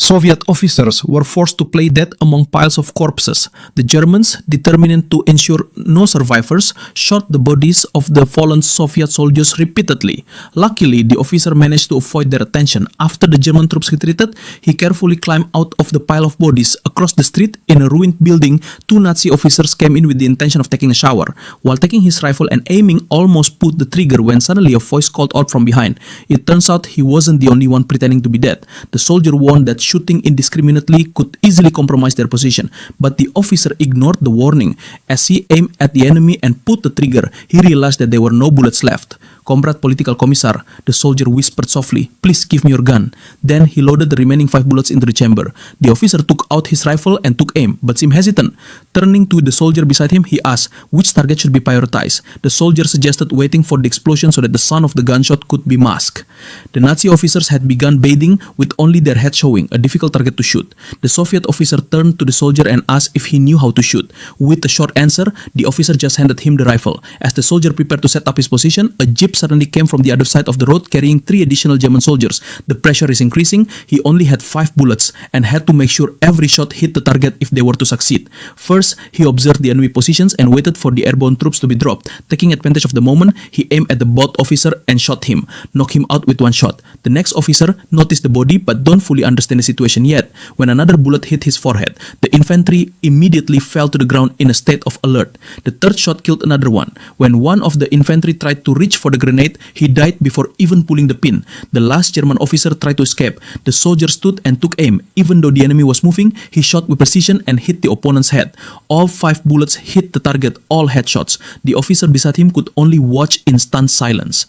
Soviet officers were forced to play dead among piles of corpses. The Germans, determined to ensure no survivors, shot the bodies of the fallen Soviet soldiers repeatedly. Luckily, the officer managed to avoid their attention. After the German troops retreated, he carefully climbed out of the pile of bodies. Across the street, in a ruined building, two Nazi officers came in with the intention of taking a shower. While taking his rifle and aiming, almost pulled the trigger when suddenly a voice called out from behind. It turns out he wasn't the only one pretending to be dead. The soldier warned that shooting indiscriminately could easily compromise their position, but the officer ignored the warning. As he aimed at the enemy and pulled the trigger, he realized that there were no bullets left. "Comrade Political Commissar," the soldier whispered softly, "please give me your gun." Then he loaded the remaining 5 bullets into the chamber. The officer took out his rifle and took aim, but seemed hesitant. Turning to the soldier beside him, he asked which target should be prioritized. The soldier suggested waiting for the explosion so that the sound of the gunshot could be masked. The Nazi officers had begun bathing with only their heads showing, a difficult target to shoot. The Soviet officer turned to the soldier and asked if he knew how to shoot. With a short answer, the officer just handed him the rifle. As the soldier prepared to set up his position, a jeep suddenly came from the other side of the road carrying 3 additional German soldiers. The pressure is increasing. He only had 5 bullets and had to make sure every shot hit the target if they were to succeed. First, he observed the enemy positions and waited for the airborne troops to be dropped. Taking advantage of the moment, he aimed at the boat officer and shot him, knocked him out with 1 shot. The next officer noticed the body but don't fully understand the situation yet. When another bullet hit his forehead, the infantry immediately fell to the ground in a state of alert. The third shot killed another one. When one of the infantry tried to reach for the grenade, he died before even pulling the pin. The last German officer tried to escape. The soldier stood and took aim. Even though the enemy was moving, he shot with precision and hit the opponent's head. All 5 bullets hit the target, all headshots. The officer beside him could only watch in stunned silence.